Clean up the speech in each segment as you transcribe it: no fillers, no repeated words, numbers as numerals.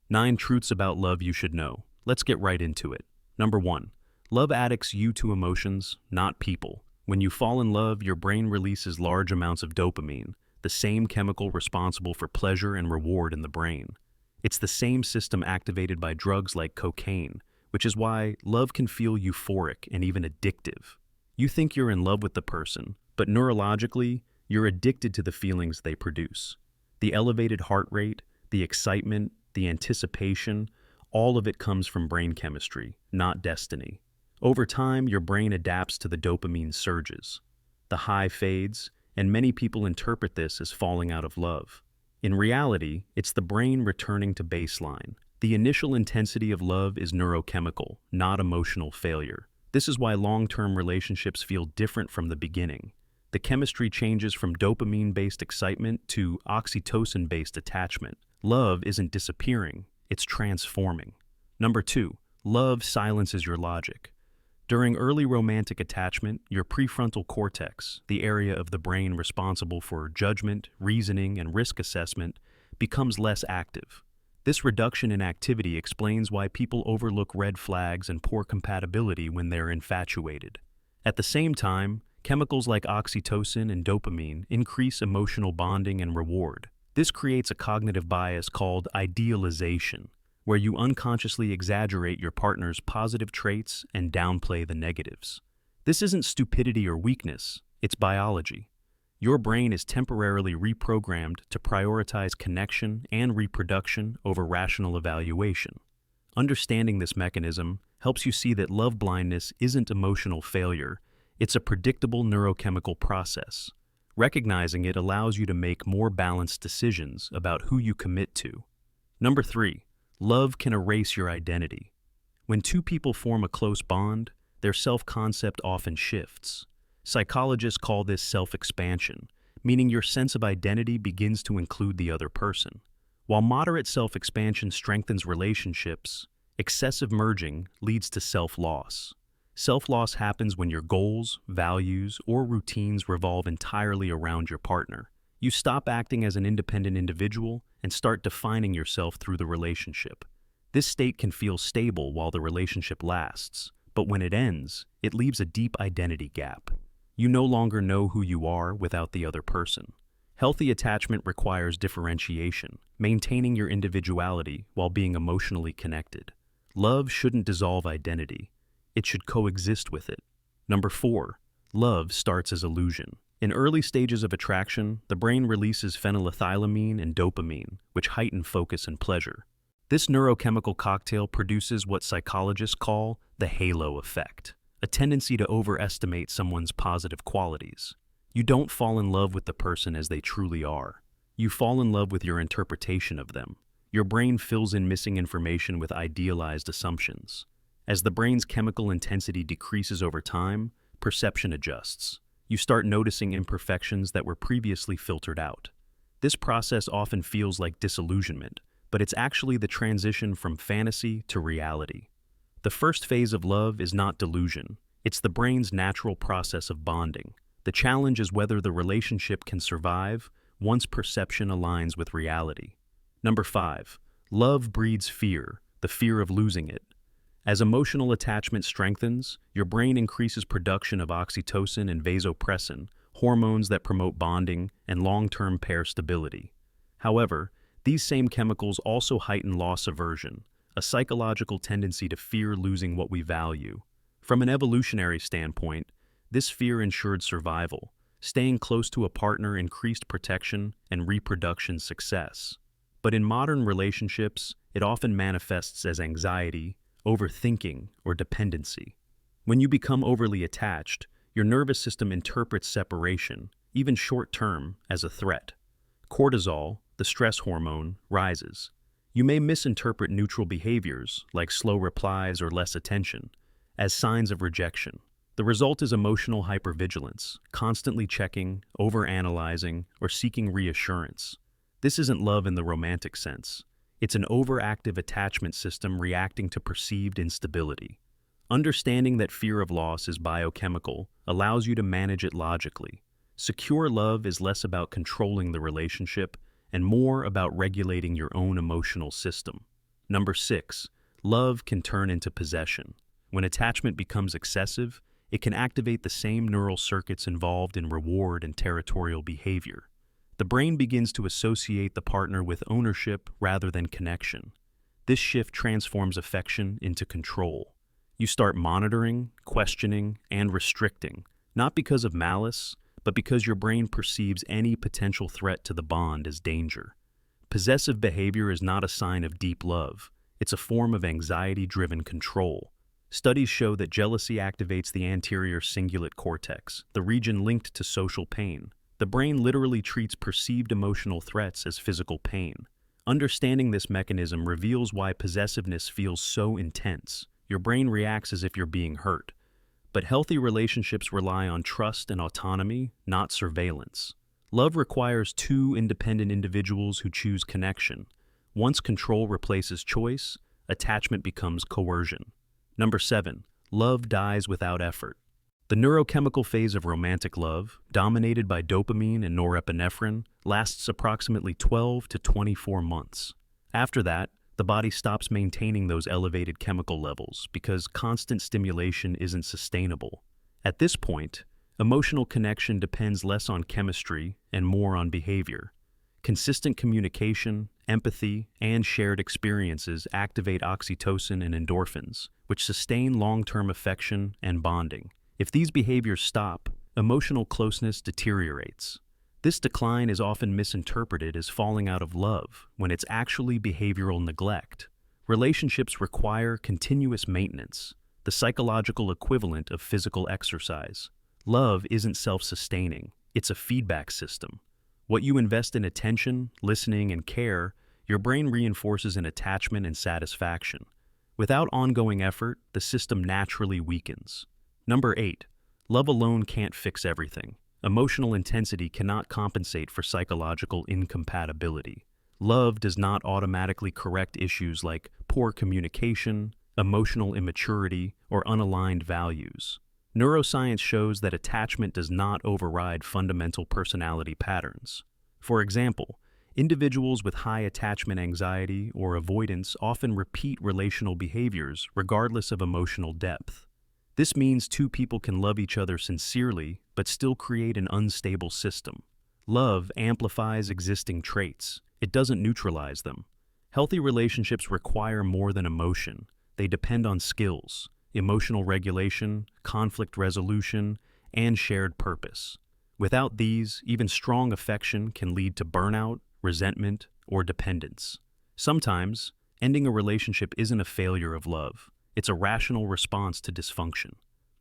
9 truths about love you should know. Let's get right into it. Number 1. Love addicts you to emotions, not people. When you fall in love, your brain releases large amounts of dopamine, the same chemical responsible for pleasure and reward in the brain. It's the same system activated by drugs like cocaine, which is why love can feel euphoric and even addictive. You think you're in love with the person, but neurologically, you're addicted to the feelings they produce. The elevated heart rate, the excitement, the anticipation, all of it comes from brain chemistry, not destiny. Over time, your brain adapts to the dopamine surges. The high fades, and many people interpret this as falling out of love. In reality, it's the brain returning to baseline. The initial intensity of love is neurochemical, not emotional failure. This is why long-term relationships feel different from the beginning. The chemistry changes from dopamine-based excitement to oxytocin-based attachment. Love isn't disappearing, it's transforming. Number 2, love silences your logic. During early romantic attachment, your prefrontal cortex, the area of the brain responsible for judgment, reasoning, and risk assessment, becomes less active. This reduction in activity explains why people overlook red flags and poor compatibility when they're infatuated. At the same time, chemicals like oxytocin and dopamine increase emotional bonding and reward. This creates a cognitive bias called idealization, where you unconsciously exaggerate your partner's positive traits and downplay the negatives. This isn't stupidity or weakness, it's biology. Your brain is temporarily reprogrammed to prioritize connection and reproduction over rational evaluation. Understanding this mechanism helps you see that love blindness isn't emotional failure, it's a predictable neurochemical process. Recognizing it allows you to make more balanced decisions about who you commit to. Number 3. Love can erase your identity. When two people form a close bond, their self-concept often shifts. Psychologists call this self-expansion, meaning your sense of identity begins to include the other person. While moderate self-expansion strengthens relationships, excessive merging leads to self-loss. Self-loss happens when your goals, values, or routines revolve entirely around your partner. You stop acting as an independent individual and start defining yourself through the relationship. This state can feel stable while the relationship lasts, but when it ends, it leaves a deep identity gap. You no longer know who you are without the other person. Healthy attachment requires differentiation, maintaining your individuality while being emotionally connected. Love shouldn't dissolve identity. It should coexist with it. Number 4, love starts as illusion. In early stages of attraction, the brain releases phenylethylamine and dopamine, which heighten focus and pleasure. This neurochemical cocktail produces what psychologists call the halo effect, a tendency to overestimate someone's positive qualities. You don't fall in love with the person as they truly are. You fall in love with your interpretation of them. Your brain fills in missing information with idealized assumptions. As the brain's chemical intensity decreases over time, perception adjusts. You start noticing imperfections that were previously filtered out. This process often feels like disillusionment, but it's actually the transition from fantasy to reality. The first phase of love is not delusion. It's the brain's natural process of bonding. The challenge is whether the relationship can survive once perception aligns with reality. Number 5, love breeds fear, the fear of losing it. As emotional attachment strengthens, your brain increases production of oxytocin and vasopressin, hormones that promote bonding and long-term pair stability. However, these same chemicals also heighten loss aversion, a psychological tendency to fear losing what we value. From an evolutionary standpoint, this fear ensured survival. Staying close to a partner increased protection and reproduction success. But in modern relationships, it often manifests as anxiety, overthinking, or dependency. When you become overly attached, your nervous system interprets separation, even short-term, as a threat. Cortisol, the stress hormone, rises. You may misinterpret neutral behaviors, like slow replies or less attention, as signs of rejection. The result is emotional hypervigilance, constantly checking, overanalyzing, or seeking reassurance. This isn't love in the romantic sense. It's an overactive attachment system reacting to perceived instability. Understanding that fear of loss is biochemical allows you to manage it logically. Secure love is less about controlling the relationship and more about regulating your own emotional system. Number 6. Love can turn into possession. When attachment becomes excessive, it can activate the same neural circuits involved in reward and territorial behavior. The brain begins to associate the partner with ownership rather than connection. This shift transforms affection into control. You start monitoring, questioning, and restricting, not because of malice, but because your brain perceives any potential threat to the bond as danger. Possessive behavior is not a sign of deep love. It's a form of anxiety-driven control. Studies show that jealousy activates the anterior cingulate cortex, the region linked to social pain. The brain literally treats perceived emotional threats as physical pain. Understanding this mechanism reveals why possessiveness feels so intense. Your brain reacts as if you're being hurt. But healthy relationships rely on trust and autonomy, not surveillance. Love requires two independent individuals who choose connection. Once control replaces choice, attachment becomes coercion. Number 7. Love dies without effort. The neurochemical phase of romantic love, dominated by dopamine and norepinephrine, lasts approximately 12 to 24 months. After that, the body stops maintaining those elevated chemical levels because constant stimulation isn't sustainable. At this point, emotional connection depends less on chemistry and more on behavior. Consistent communication, empathy, and shared experiences activate oxytocin and endorphins, which sustain long-term affection and bonding. If these behaviors stop, emotional closeness deteriorates. This decline is often misinterpreted as falling out of love, when it's actually behavioral neglect. Relationships require continuous maintenance, the psychological equivalent of physical exercise. Love isn't self-sustaining, it's a feedback system. What you invest in attention, listening, and care, your brain reinforces in attachment and satisfaction. Without ongoing effort, the system naturally weakens. Number 8. Love alone can't fix everything. Emotional intensity cannot compensate for psychological incompatibility. Love does not automatically correct issues like poor communication, emotional immaturity, or unaligned values. Neuroscience shows that attachment does not override fundamental personality patterns. For example, individuals with high attachment anxiety or avoidance often repeat relational behaviors regardless of emotional depth. This means two people can love each other sincerely but still create an unstable system. Love amplifies existing traits. It doesn't neutralize them. Healthy relationships require more than emotion. They depend on skills, emotional regulation, conflict resolution, and shared purpose. Without these, even strong affection can lead to burnout, resentment, or dependence. Sometimes, ending a relationship isn't a failure of love. It's a rational response to dysfunction.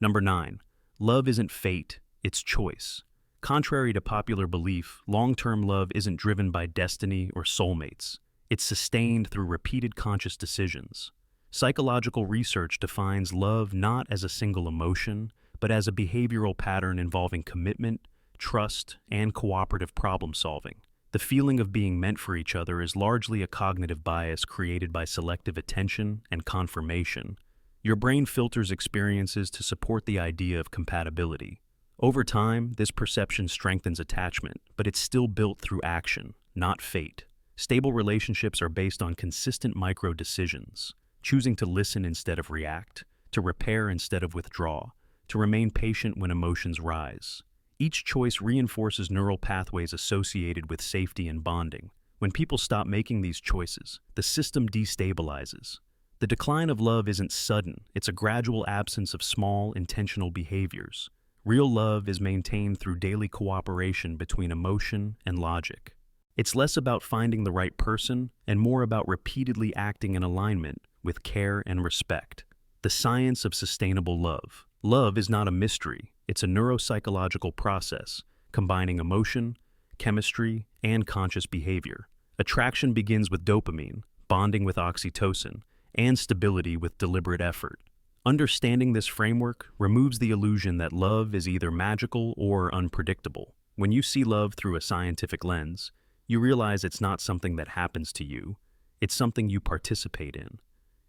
Number 9. Love isn't fate, it's choice. Contrary to popular belief, long-term love isn't driven by destiny or soulmates. It's sustained through repeated conscious decisions. Psychological research defines love not as a single emotion, but as a behavioral pattern involving commitment, trust, and cooperative problem-solving. The feeling of being meant for each other is largely a cognitive bias created by selective attention and confirmation. Your brain filters experiences to support the idea of compatibility. Over time, this perception strengthens attachment, but it's still built through action, not fate. Stable relationships are based on consistent micro-decisions, choosing to listen instead of react, to repair instead of withdraw, to remain patient when emotions rise. Each choice reinforces neural pathways associated with safety and bonding. When people stop making these choices, the system destabilizes. The decline of love isn't sudden, it's a gradual absence of small, intentional behaviors. Real love is maintained through daily cooperation between emotion and logic. It's less about finding the right person and more about repeatedly acting in alignment with care and respect. The science of sustainable love. Love is not a mystery, it's a neuropsychological process, combining emotion, chemistry, and conscious behavior. Attraction begins with dopamine, bonding with oxytocin, and stability with deliberate effort. Understanding this framework removes the illusion that love is either magical or unpredictable. When you see love through a scientific lens, you realize it's not something that happens to you, it's something you participate in.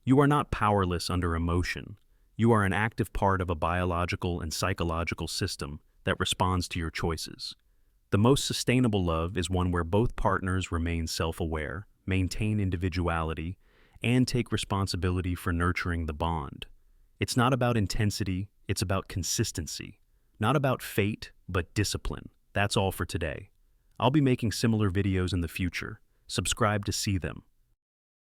You are not powerless under emotion. You are an active part of a biological and psychological system that responds to your choices. The most sustainable love is one where both partners remain self-aware, maintain individuality, and take responsibility for nurturing the bond. It's not about intensity, it's about consistency. Not about fate, but discipline. That's all for today. I'll be making similar videos in the future. Subscribe to see them.